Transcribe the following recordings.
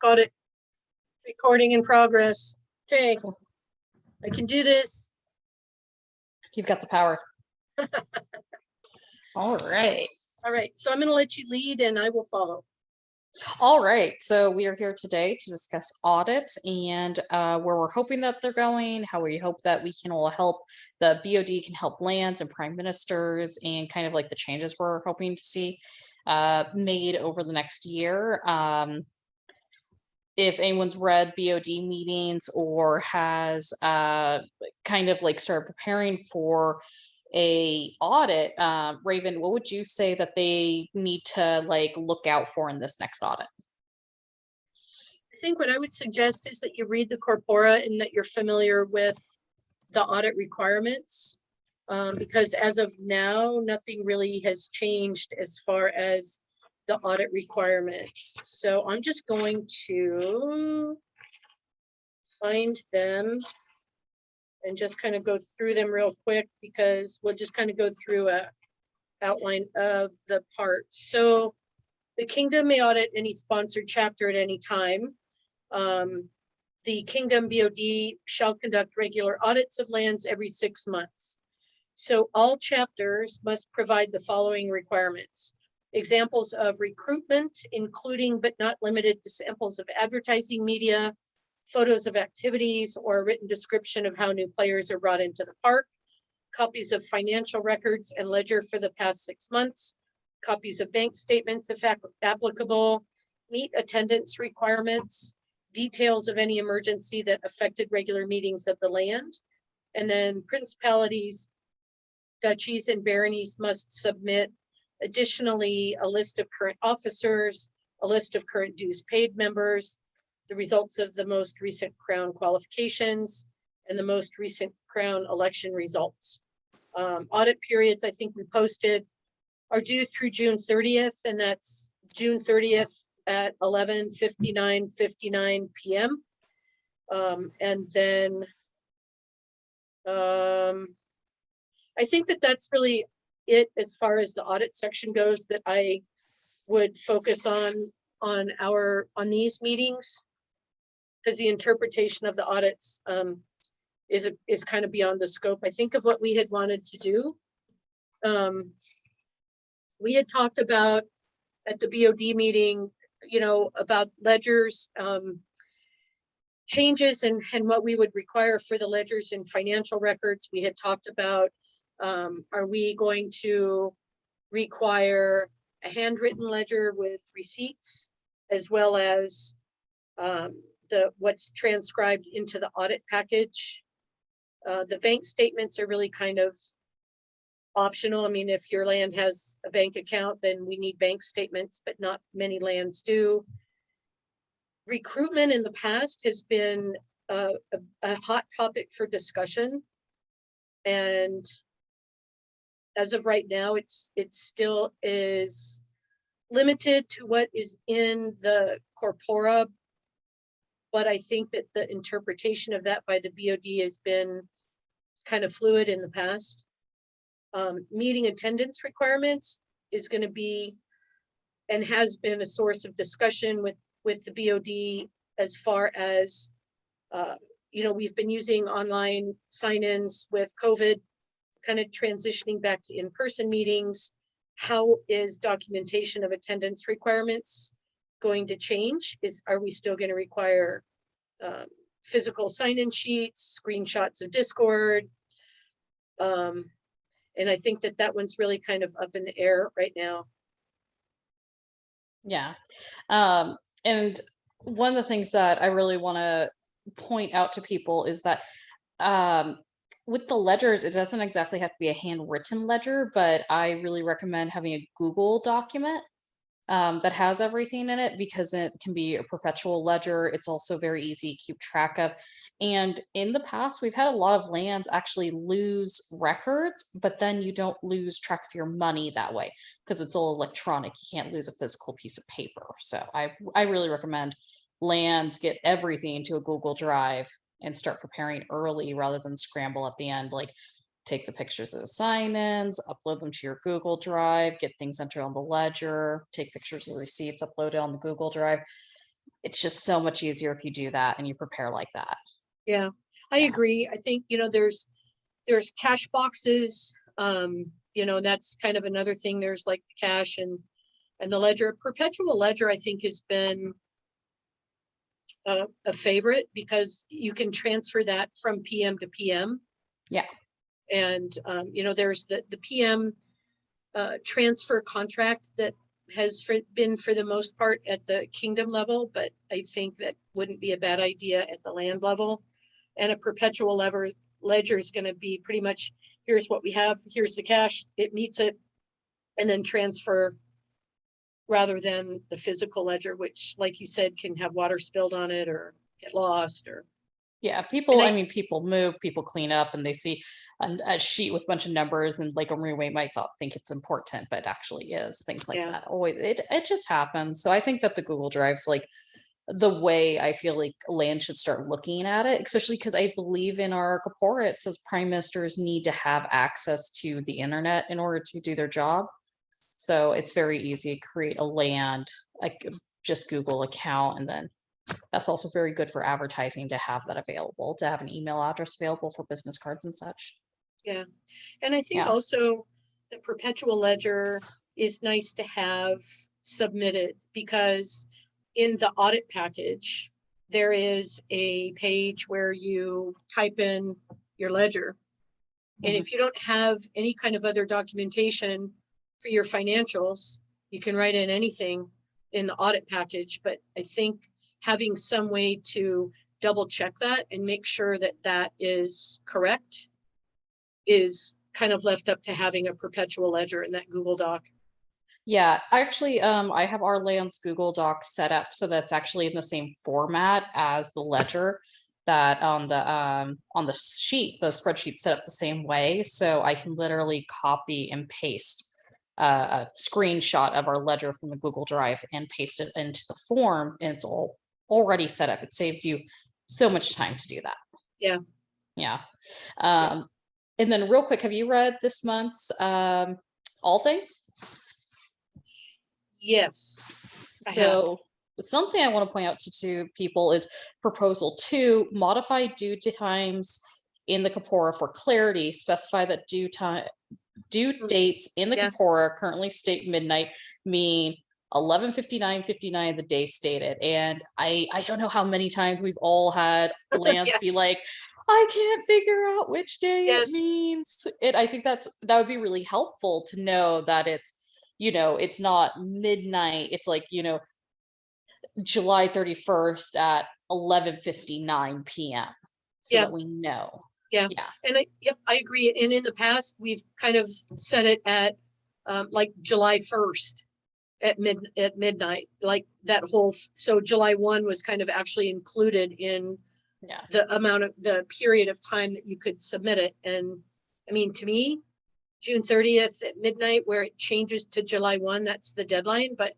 Got it. Recording in progress. Okay, I can do this. You've got the power. All right. All right, so I'm going to let you lead and I will follow. All right. So we are here today to discuss audits and where we're hoping that they're going, how we hope that we can all help, the BOD can help lands and prime ministers, and kind of like the changes we're hoping to see made over the next year. If anyone's read BOD meetings or has kind of like started preparing for a audit, Raven, what would you say that they need to like look out for in this next audit? I think what I would suggest is that you read the corpora and that you're familiar with the audit requirements, because as of now, nothing really has changed as far as the audit requirements. So I'm just going to find them and just kind of go through them real quick, because we'll just kind of go through a outline of the parts. So the kingdom may audit any sponsored chapter at any time. The kingdom BOD shall conduct regular audits of lands every 6 months. So all chapters must provide the following requirements. Examples of recruitment, including but not limited to samples of advertising media, photos of activities, or a written description of how new players are brought into the park, copies of financial records and ledger for the past 6 months, copies of bank statements if applicable, meet attendance requirements, details of any emergency that affected regular meetings of the land, and then principalities, duchies, and baronies must submit additionally a list of current officers, a list of current dues paid members, the results of the most recent crown qualifications, and the most recent crown election results. Audit periods, I think we posted, are due through June 30th, and that's June 30th at 11:59 p.m. And then I think that that's really it as far as the audit section goes that I would focus on these meetings, because the interpretation of the audits is kind of beyond the scope, I think, of what we had wanted to do. We had talked about at the BOD meeting, about ledgers, changes and what we would require for the ledgers and financial records. We had talked about, are we going to require a handwritten ledger with receipts, as well as what's transcribed into the audit package. The bank statements are really kind of optional. I mean, if your land has a bank account, then we need bank statements, but not many lands do. Recruitment in the past has been a hot topic for discussion, and as of right now, it still is limited to what is in the corpora, but I think that the interpretation of that by the BOD has been kind of fluid in the past. Meeting attendance requirements is going to be and has been a source of discussion with the BOD, as far as, we've been using online sign-ins with COVID, kind of transitioning back to in-person meetings. How is documentation of attendance requirements going to change? Are we still going to require physical sign-in sheets, screenshots of Discord? And I think that one's really kind of up in the air right now. Yeah. And one of the things that I really want to point out to people is that with the ledgers, it doesn't exactly have to be a handwritten ledger, but I really recommend having a Google document that has everything in it, because it can be a perpetual ledger. It's also very easy to keep track of. And in the past, we've had a lot of lands actually lose records, but then you don't lose track of your money that way, because it's all electronic. You can't lose a physical piece of paper. So I really recommend lands get everything into a Google Drive and start preparing early rather than scramble at the end. Like, take the pictures of the sign-ins, upload them to your Google Drive, get things entered on the ledger, take pictures of receipts, upload it on the Google Drive. it's just so much easier if you do that and you prepare like that. Yeah, I Yeah. agree. I think, there's cash boxes, that's kind of another thing. There's like the cash and the ledger. Perpetual ledger, I think, has been a favorite because you can transfer that from PM to PM. Yeah. And, there's the PM transfer contract that has been for the most part at the kingdom level, but I think that wouldn't be a bad idea at the land level. And a perpetual ledger is going to be pretty much, here's what we have, here's the cash, it meets it, and then transfer, rather than the physical ledger, which, like you said, can have water spilled on it or get lost or. Yeah, people, I mean, people move, people clean up, and they see a sheet with a bunch of numbers, and like a roommate might think it's important, but it actually is, things like Yeah. that. Oh, it just happens. So I think that the Google Drive's like the way I feel like land should start looking at it, especially because I believe in our corpora, it says prime ministers need to have access to the internet in order to do their job. So it's very easy to create a land, like just Google account, and then that's also very good for advertising to have that available, to have an email address available for business cards and such. Yeah. And I think Yeah. also the perpetual ledger is nice to have submitted, because in the audit package, there is a page where you type in your ledger. And if you don't have any kind of other documentation for your financials, you can write in anything in the audit package. But I think having some way to double check that and make sure that that is correct is kind of left up to having a perpetual ledger in that Google Doc. Yeah, actually, I have our lands Google Doc set up so that's actually in the same format as the ledger, that on the sheet, the spreadsheet set up the same way. So I can literally copy and paste a screenshot of our ledger from the Google Drive and paste it into the form, and it's all already set up. It saves you so much time to do that. Yeah. Yeah. And then real quick, have you read this month's all thing? Yes. So something I want to point out to people is proposal 2, modify due times in the corpora for clarity, specify that due dates in the corpora currently state midnight mean 11:59:59 the day stated. And I don't know how many times we've all had lands be like, I can't figure out which day it means. And I think that would be really helpful to know that it's, it's not midnight. It's like, July 31st at 11:59 p.m. so that we know. Yeah. And I agree. And in the past, we've kind of set it at like July 1st at midnight, like that whole. So July 1 was kind of actually included in the amount of the period of time that you could submit it. And I mean, to me, June 30th at midnight, where it changes to July 1, that's the deadline, but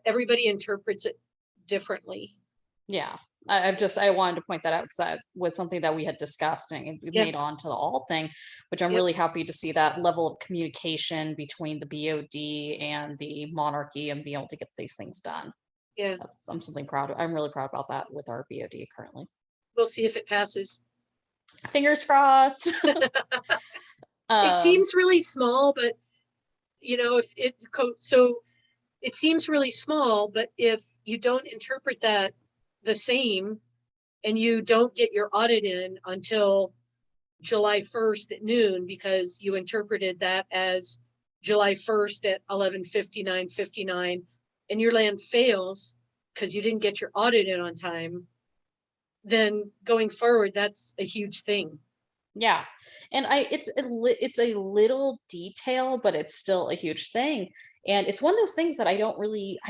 everybody interprets it differently. Yeah. I wanted to point that out because that was something that we had discussed and it made on to the all thing, which I'm really happy to see that level of communication between the BOD and the monarchy and being able to get these things done. Yeah. I'm really proud about that with our BOD currently. We'll see if it passes. Fingers crossed. It seems really small, but if it seems really small, but if you don't interpret that the same and you don't get your audit in until July 1st at noon, because you interpreted that as July 1st at 11:59:59, and your land fails because you didn't get your audit in on time, then going forward, that's a huge thing. Yeah. And it's a little detail, but it's still a huge thing. And it's one of those things that I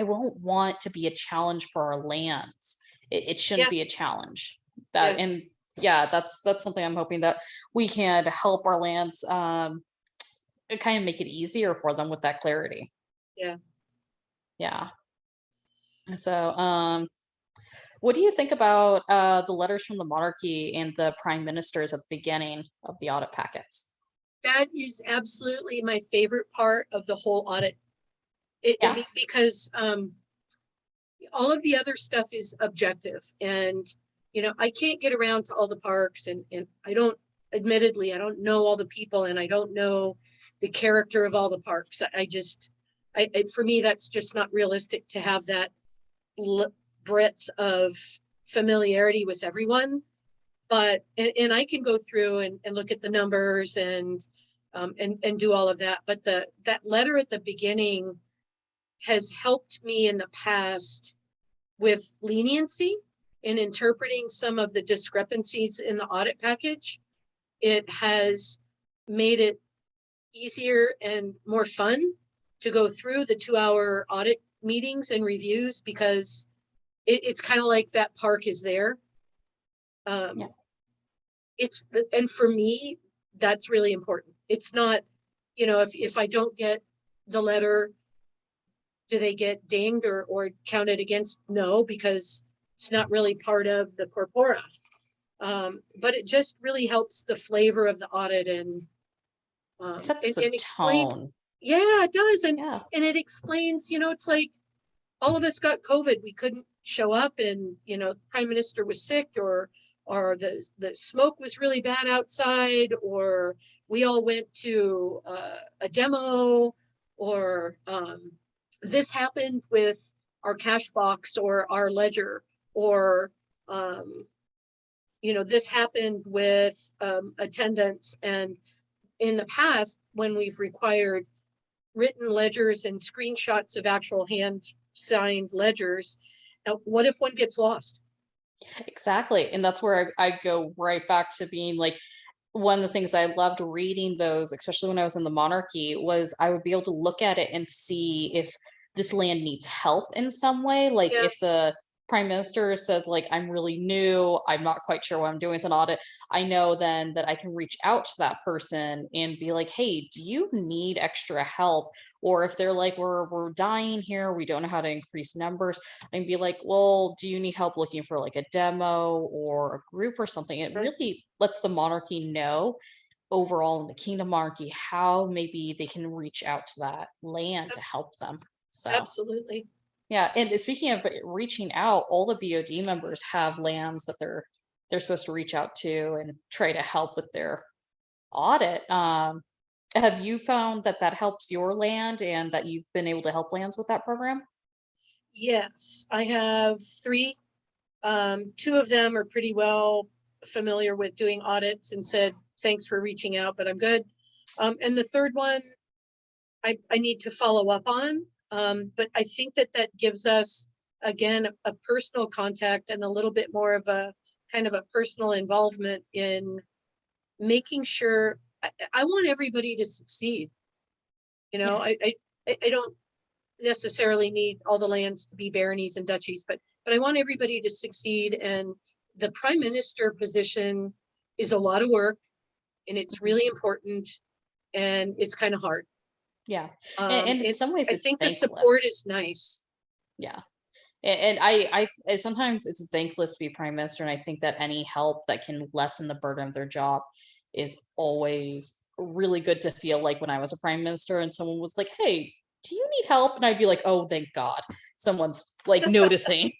won't want to be a challenge for our lands. It shouldn't be a challenge. And that's something I'm hoping that we can help our lands kind of make it easier for them with that clarity. Yeah. Yeah. So what do you think about the letters from the monarchy and the prime ministers at the beginning of the audit packets? That is absolutely my favorite part of the whole audit. Because all of the other stuff is objective. And, I can't get around to all the parks, and admittedly, I don't know all the people, and I don't know the character of all the parks. For me, that's just not realistic to have that breadth of familiarity with everyone. But, and I can go through and look at the numbers and do all of that. But that letter at the beginning has helped me in the past with leniency in interpreting some of the discrepancies in the audit package. It has made it easier and more fun to go through the 2-hour audit meetings and reviews, because it's kind of like that park is there. Yeah. And for me, that's really important. It's not, if I don't get the letter, do they get dinged or counted against? No, because it's not really part of the corpora. But it just really helps the flavor of the audit and It sets the explain. tone. Yeah, it does. And Yeah. and it explains, it's like all of us got COVID. We couldn't show up, and the prime minister was sick, or the smoke was really bad outside, or we all went to a demo, or this happened with our cash box or our ledger, or this happened with attendance. And in the past, when we've required written ledgers and screenshots of actual hand signed ledgers, now what if one gets lost? Exactly. And that's where I go right back to being like, one of the things I loved reading those, especially when I was in the monarchy, was I would be able to look at it and see if this land needs help in some way. Like Yeah. if the prime minister says, like, I'm really new, I'm not quite sure what I'm doing with an audit, I know then that I can reach out to that person and be like, hey, do you need extra help? Or if they're like, we're dying here, we don't know how to increase numbers, and be like, well, do you need help looking for like a demo or a group or something? It Right. really lets the monarchy know overall in the kingdom monarchy how maybe they can reach out to that land to help them. So Absolutely. yeah, and speaking of reaching out, all the BOD members have lands that they're supposed to reach out to and try to help with their audit. Have you found that that helps your land and that you've been able to help lands with that program? Yes, I have 3. 2 of them are pretty well familiar with doing audits and said, thanks for reaching out, but I'm good. And the third one, I need to follow up on. But I think that gives us, again, a personal contact and a little bit more of a kind of a personal involvement in making sure I want everybody to succeed. Yeah. I don't necessarily need all the lands to be baronies and duchies, but I want everybody to succeed. And the prime minister position is a lot of work, and it's Mhm. really important, and it's kind of hard. Yeah. And in And some ways I it's think the support thankless. is nice. Yeah. And sometimes it's thankless to be prime minister, and I think that any help that can lessen the burden of their job is always really good to feel. Like when I was a prime minister and someone was like, hey, do you need help? And I'd be like, oh, thank God someone's like noticing.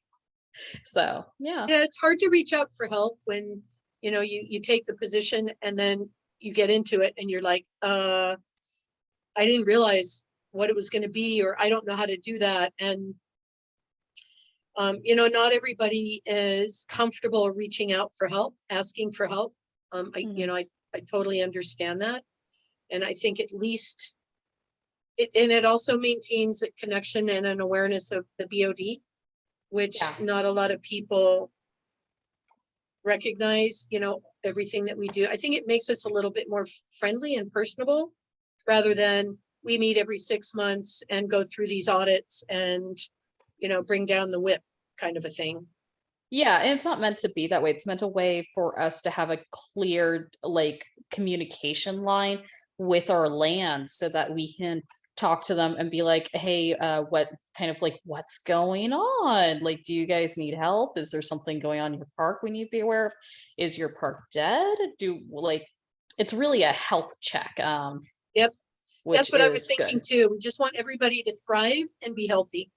So yeah. Yeah, it's hard to reach out for help when you take the position and then you get into it and you're like, I didn't realize what it was going to be, or I don't know how to do that. And not everybody is comfortable reaching out for help, asking for help. Mhm. I totally understand that. And I think at least it also maintains a connection and an awareness of the BOD, which Yeah. not a lot of people recognize, everything that we do. I think it makes us a little bit more friendly and personable, rather than we meet every 6 months and go through these audits and, bring down the whip kind of a thing. Yeah, and it's not meant to be that way. It's meant a way for us to have a clear, like, communication line with our land so that we can talk to them and be like, hey, what kind of like what's going on? Like, do you guys need help? Is there something going on in your park we need to be aware of? Is your park dead? Do like it's really a health check, Yep. which That's what I was is thinking good. too. We just want everybody to thrive and be healthy.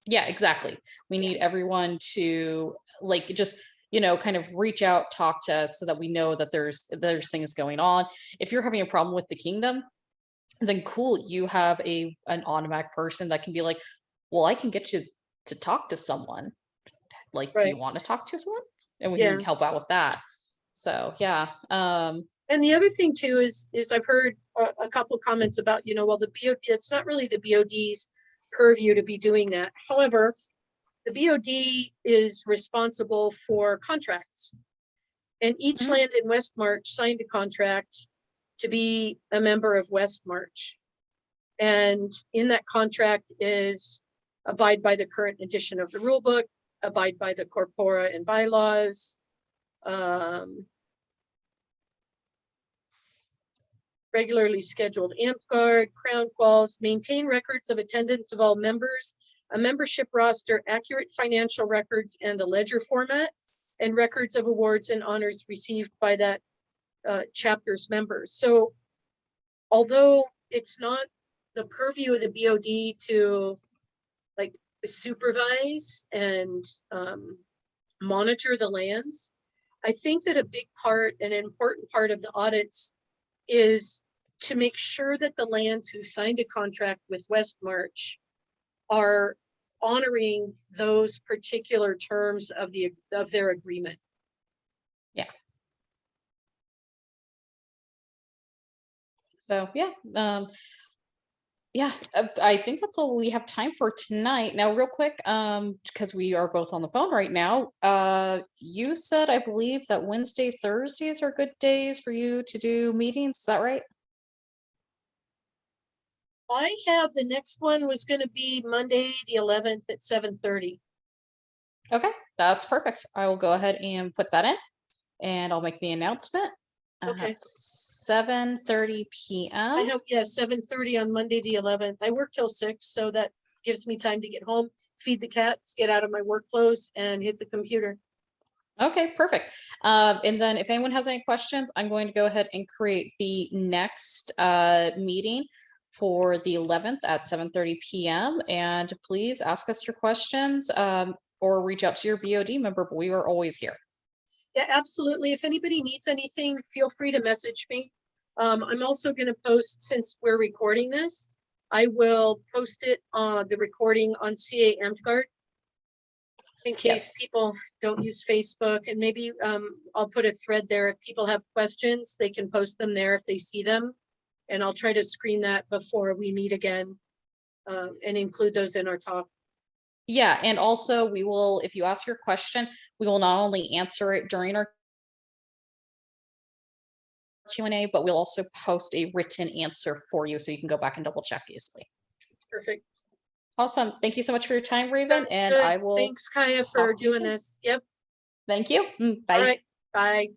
Yeah, exactly. We need everyone to like just, kind of reach out, talk to us so that we know that there's things going on. If you're having a problem with the kingdom, then cool, you have an automatic person that can be like, well, I can get you to talk to someone. Like, do you Right. want to talk to someone? And we Yeah. can help out with that. So yeah. And the other thing too is I've heard a couple comments about, well, the BOD, it's not really the BOD's purview to be doing that. However, the BOD is responsible for contracts. And each Mhm. land in West March signed a contract to be a member of West March. And in that contract is abide by the current edition of the rule book, abide by the corpora and bylaws, regularly scheduled amp guard, crown quals, maintain records of attendance of all members, a membership roster, accurate financial records, and a ledger format, and records of awards and honors received by that chapter's members. So although it's not the purview of the BOD to like supervise and monitor the lands, I think that a big part, an important part of the audits is to make sure that the lands who signed a contract with West March are honoring those particular terms of their agreement. Yeah. So yeah. Yeah, I think that's all we have time for tonight. Now, real quick, because we are both on the phone right now, you said, I believe, that Wednesday, Thursdays are good days for you to do meetings. Is that right? I have the next one was going to be Monday, the 11th at 7:30. Okay, that's perfect. I will go ahead and put that in, and I'll make the announcement Okay. at 7:30 p.m. I have, yeah, 7:30 on Monday, the 11th. I work till 6, so that gives me time to get home, feed the cats, get out of my work clothes, and hit the computer. Okay, perfect. And then if anyone has any questions, I'm going to go ahead and create the next meeting for the 11th at 7:30 p.m. And please ask us your questions or reach out to your BOD member, but we are always here. Yeah, absolutely. If anybody needs anything, feel free to message me. I'm also going to post, since we're recording this, I will post it on the recording on CA AmpGuard in case Yes. people don't use Facebook, and maybe I'll put a thread there. If people have questions, they can post them there if they see them. And I'll try to screen that before we meet again and include those in our talk. Yeah, and also we will, if you ask your question, we will not only answer it during our Q&A, but we'll also post a written answer for you so you can go back and double check easily. Perfect. Awesome. Thank you so much for your time, Raven. Sounds And good. I will Thanks, Kaya, for talk to you doing soon. this. Yep. Thank you. All Bye. right. Bye.